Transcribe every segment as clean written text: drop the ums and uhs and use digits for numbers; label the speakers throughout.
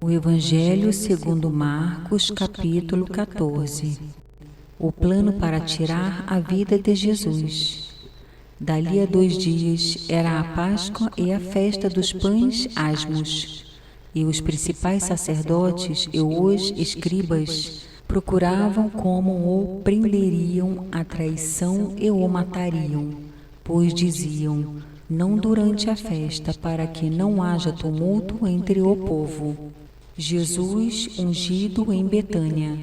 Speaker 1: O Evangelho segundo Marcos, capítulo 14. O plano para tirar a vida de Jesus. Dali a 2 dias era a Páscoa e a festa dos pães asmos. E os principais sacerdotes e os escribas procuravam como o prenderiam à traição e o matariam, pois diziam: não durante a festa, para que não haja tumulto entre o povo. Jesus ungido em Betânia.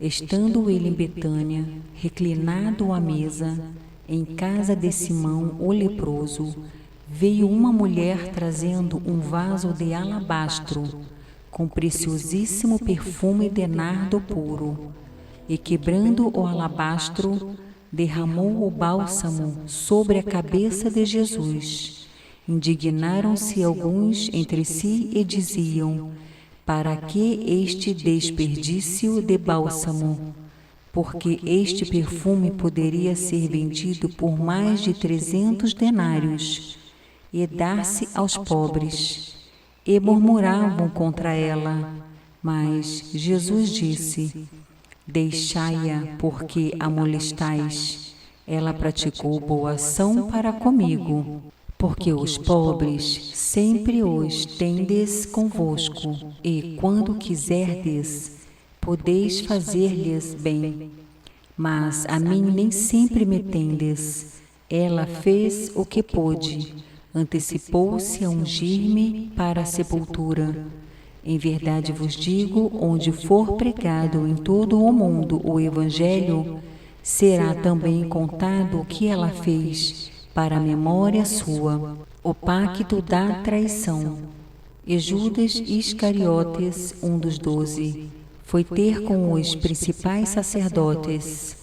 Speaker 1: Estando ele em Betânia, reclinado à mesa, em casa de Simão o leproso, veio uma mulher trazendo um vaso de alabastro, com preciosíssimo perfume de nardo puro, e quebrando o alabastro, derramou o bálsamo sobre a cabeça de Jesus. Indignaram-se alguns entre si e diziam: para que este desperdício de bálsamo? Porque este perfume poderia ser vendido por mais de 300 denários e dar-se aos pobres. E murmuravam contra ela. Mas Jesus disse: deixai-a, porque a molestais. Ela praticou boa ação para comigo. Porque os pobres sempre os tendes convosco, e quando quiserdes, podeis fazer-lhes bem. Mas a mim nem sempre me tendes. Ela fez o que pôde, antecipou-se a ungir-me para a sepultura. Em verdade vos digo, onde for pregado em todo o mundo o Evangelho, será também contado o que ela fez, para a memória sua. O pacto da traição. E Judas Iscariotes, um dos 12, foi ter com os principais sacerdotes,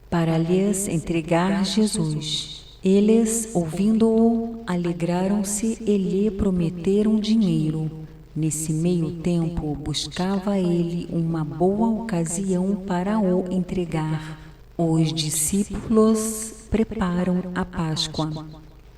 Speaker 1: para lhes entregar Jesus. Eles, ouvindo-o, alegraram-se e lhe prometeram dinheiro. Nesse meio tempo, buscava ele uma boa ocasião para o entregar. Os discípulos preparam a Páscoa.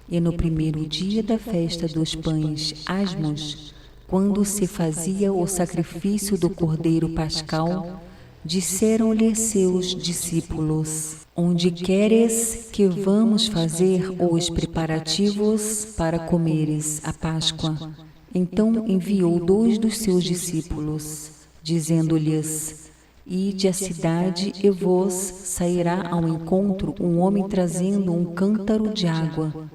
Speaker 1: E no primeiro dia da festa dos pães asmos, quando se fazia o sacrifício do cordeiro pascal, disseram-lhe seus discípulos: onde queres que vamos fazer os preparativos para comeres a Páscoa? Então enviou 2 dos seus discípulos, dizendo-lhes: ide à cidade e vos sairá ao encontro um homem trazendo um cântaro de água.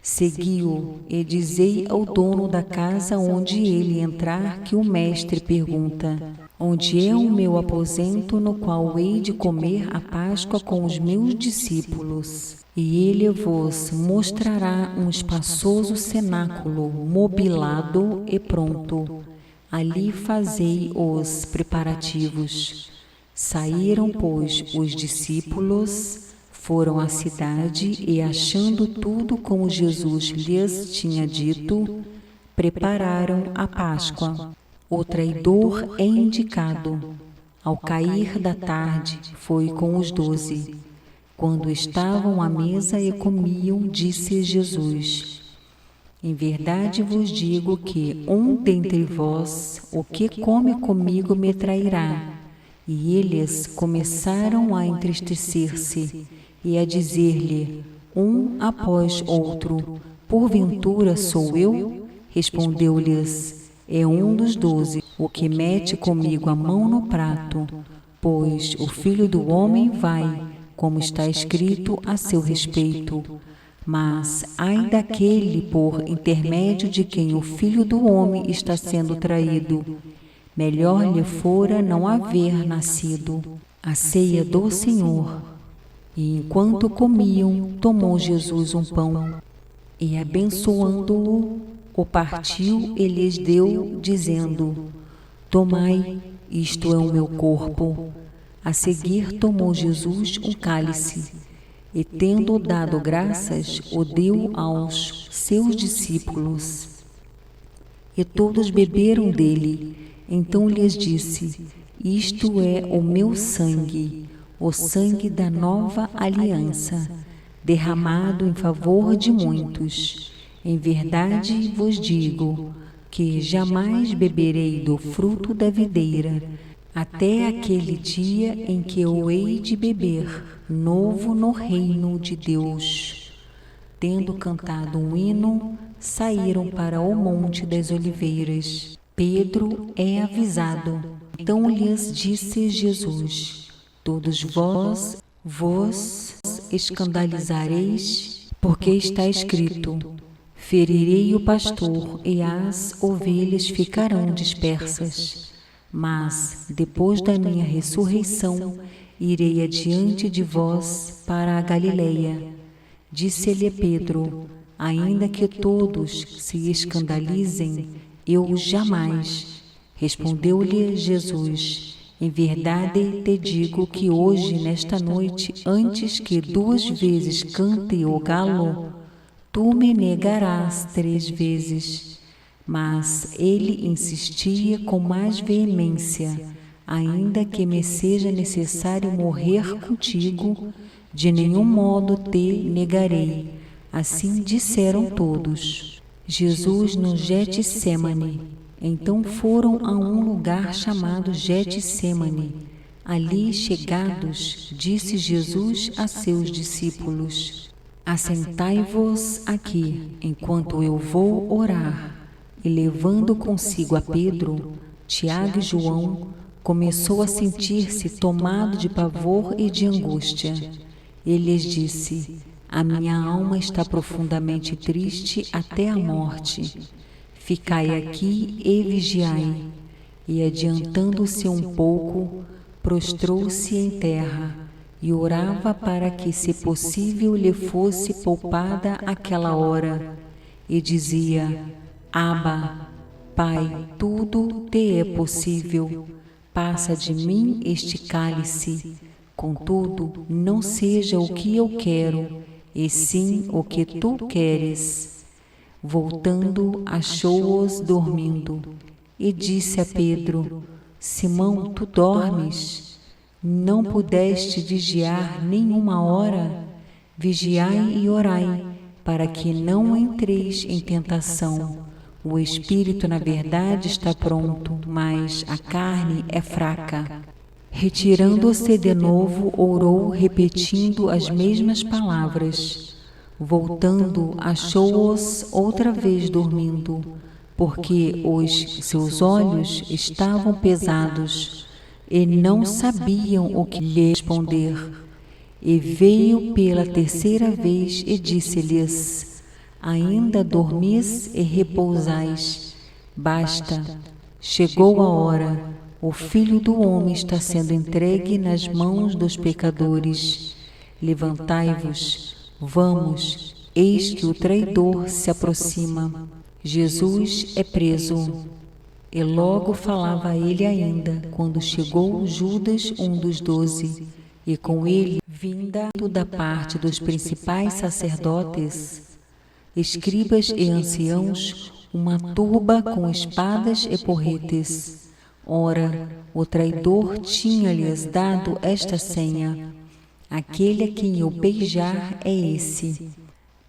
Speaker 1: Segui-o e dizei ao dono da casa onde ele entrar que o mestre pergunta: onde é o meu aposento no qual hei de comer a Páscoa com os meus discípulos? E ele vos mostrará um espaçoso cenáculo mobilado e pronto. Ali fazei os preparativos. Saíram, pois, os discípulos, foram à cidade e, achando tudo como Jesus lhes tinha dito, prepararam a Páscoa. O traidor é indicado. Ao cair da tarde, foi com os 12. Quando estavam à mesa e comiam, disse Jesus: em verdade vos digo que um dentre vós, o que come comigo, me trairá. E eles começaram a entristecer-se e a dizer-lhe, um após outro: porventura sou eu? Respondeu-lhes: é um dos 12, o que mete comigo a mão no prato. Pois o Filho do Homem vai, como está escrito a seu respeito. Mas ai daquele por intermédio de quem o Filho do Homem está sendo traído. Melhor lhe fora não haver nascido. A ceia do Senhor. E enquanto comiam, tomou Jesus um pão, e abençoando-o, o partiu e lhes deu, dizendo: tomai, isto é o meu corpo. A seguir tomou Jesus um cálice, e tendo dado graças, o deu aos seus discípulos. E todos beberam dele. Então lhes disse: isto é o meu sangue, o sangue da nova aliança, derramado em favor de muitos. Em verdade vos digo, que jamais beberei do fruto da videira, até aquele dia em que eu hei de beber, novo no reino de Deus. Tendo cantado um hino, saíram para o Monte das Oliveiras. Pedro é avisado. Então lhes disse Jesus: todos vós vos escandalizareis, porque está escrito: ferirei o pastor e as ovelhas ficarão dispersas. Mas, depois da minha ressurreição, irei adiante de vós para a Galileia. Disse-lhe Pedro: ainda que todos se escandalizem, eu jamais. Respondeu-lhe Jesus: em verdade te digo que hoje, nesta noite, antes que 2 vezes cante o galo, tu me negarás 3 vezes. Mas ele insistia com mais veemência: ainda que me seja necessário morrer contigo, de nenhum modo te negarei. Assim disseram todos. Jesus no Getsêmani. Então foram a um lugar chamado Getsêmani. Ali chegados, disse Jesus a seus discípulos: assentai-vos aqui, enquanto eu vou orar. E levando consigo a Pedro, Tiago e João, começou a sentir-se tomado de pavor e de angústia. Ele lhes disse: a minha alma está profundamente triste até a morte. Ficai aqui e vigiai. E adiantando-se um pouco, prostrou-se em terra e orava para que, se possível, lhe fosse poupada aquela hora. E dizia: Abba, Pai, tudo te é possível. Passa de mim este cálice. Contudo, não seja o que eu quero, e sim o que tu queres. Voltando, achou-os dormindo, e disse a Pedro: Simão, tu dormes? Não pudeste vigiar nem uma hora? Vigiai e orai, para que não entreis em tentação. O espírito, na verdade, está pronto, mas a carne é fraca. Retirando-se de novo, orou, repetindo as mesmas palavras. Voltando, achou-os outra vez dormindo, porque os seus olhos estavam pesados e não sabiam o que lhe responder. E veio pela 3ª vez e disse-lhes: ainda dormis e repousais? Basta, chegou a hora. O Filho do Homem está sendo entregue nas mãos dos pecadores. Levantai-vos, vamos, eis que o traidor se aproxima. Jesus é preso. E logo falava ele ainda, quando chegou Judas, um dos 12, e com ele, vinda da parte dos principais sacerdotes, escribas e anciãos, uma turba com espadas e porretes. Ora, o traidor tinha-lhes dado esta senha: aquele a quem eu beijar é esse.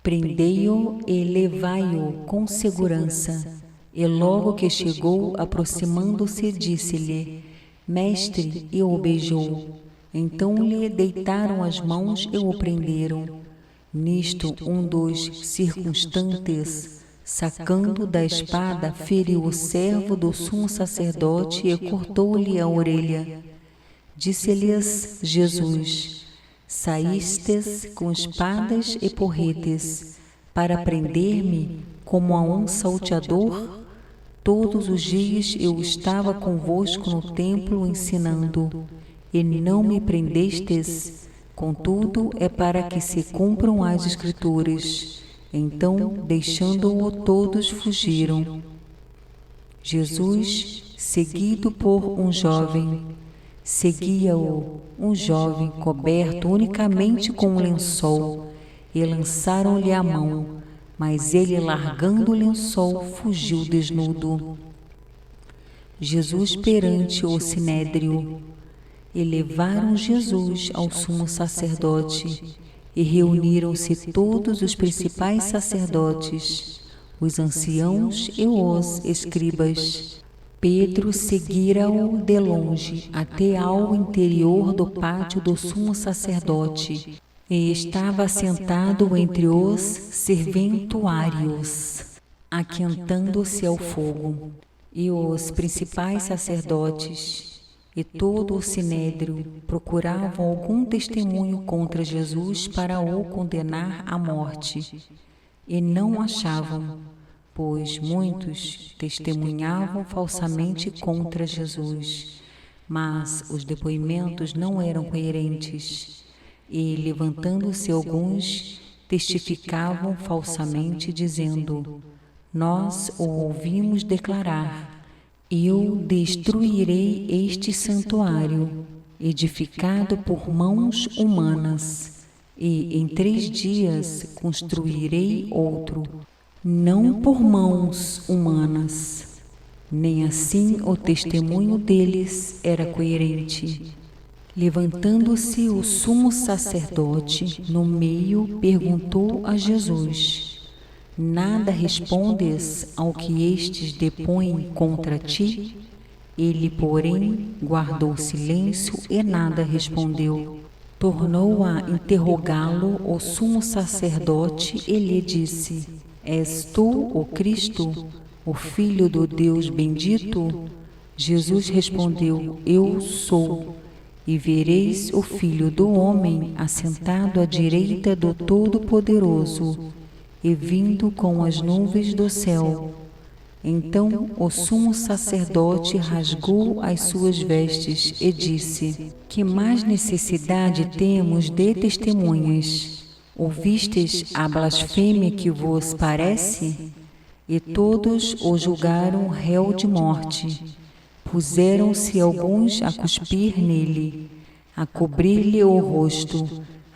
Speaker 1: Prendei-o e levai-o com segurança. E logo que chegou, aproximando-se, disse-lhe: Mestre, e o beijou. Então lhe deitaram as mãos e o prenderam. Nisto, um dos circunstantes, sacando da espada, feriu o servo do sumo sacerdote e cortou-lhe a orelha. Disse-lhes Jesus: saístes com espadas e porretes para prender-me como a um salteador? Todos os dias eu estava convosco no templo ensinando, e não me prendestes. Contudo, é para que se cumpram as Escrituras. Então, deixando-o, todos fugiram. Jesus, seguido por um jovem, seguia-o, um jovem coberto unicamente com um lençol, e lançaram-lhe a mão, mas ele, largando o lençol, fugiu desnudo. Jesus perante o sinédrio. E levaram Jesus ao sumo sacerdote, e reuniram-se todos os principais sacerdotes, os anciãos e os escribas. Pedro seguira-o de longe até ao interior do pátio do sumo sacerdote, e estava sentado entre os serventuários, aquentando-se ao fogo. E os principais sacerdotes e todo o sinédrio procuravam algum testemunho contra Jesus para o condenar à morte, e não achavam, pois muitos testemunhavam falsamente contra Jesus, mas os depoimentos não eram coerentes, e, levantando-se alguns, testificavam falsamente, dizendo: nós o ouvimos declarar: eu destruirei este santuário, edificado por mãos humanas, e em 3 dias construirei outro, não por mãos humanas. Nem assim o testemunho deles era coerente. Levantando-se o sumo sacerdote no meio, perguntou a Jesus: nada respondes ao que estes depõem contra ti? Ele, porém, guardou silêncio e nada respondeu. Tornou a interrogá-lo o sumo sacerdote e lhe disse: és tu o Cristo, o Filho do Deus bendito? Jesus respondeu: eu sou. E vereis o Filho do Homem assentado à direita do Todo-Poderoso, e vindo com as nuvens do céu. Então o sumo sacerdote rasgou as suas vestes e disse: que mais necessidade temos de testemunhas? Ouvistes a blasfêmia que vos parece? E todos o julgaram réu de morte. Puseram-se alguns a cuspir nele, a cobrir-lhe o rosto,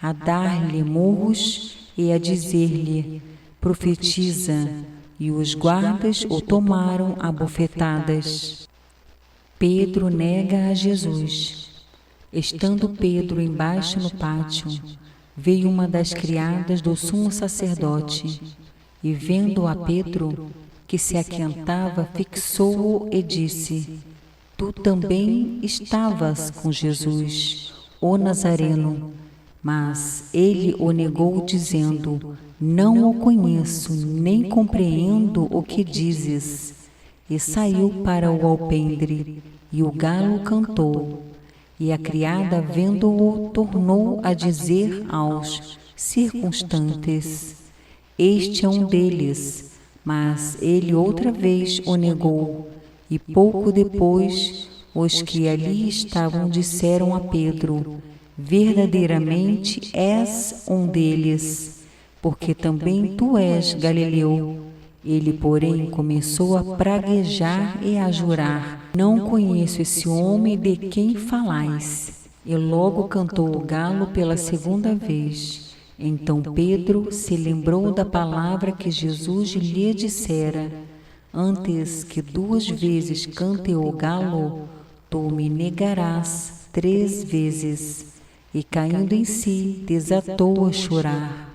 Speaker 1: a dar-lhe murros e a dizer-lhe: profetiza. E os guardas o tomaram a bofetadas. Pedro nega a Jesus. Estando Pedro embaixo no pátio, veio uma das criadas do sumo sacerdote, e vendo a Pedro, que se aquentava, fixou-o e disse: tu também estavas com Jesus, o Nazareno. Mas ele o negou, dizendo: não o conheço, nem compreendo o que dizes. E saiu para o alpendre, e o galo cantou. E a criada, vendo-o, tornou a dizer aos circunstantes: este é um deles. Mas ele outra vez o negou. E pouco depois, os que ali estavam disseram a Pedro: verdadeiramente és um deles, porque também tu és galileu. Ele, porém, começou a praguejar e a jurar: não conheço esse homem de quem falais. E logo cantou o galo pela 2ª vez. Então Pedro se lembrou da palavra que Jesus lhe dissera: antes que 2 vezes cante o galo, tu me negarás 3 vezes. E caindo em si, desatou a chorar.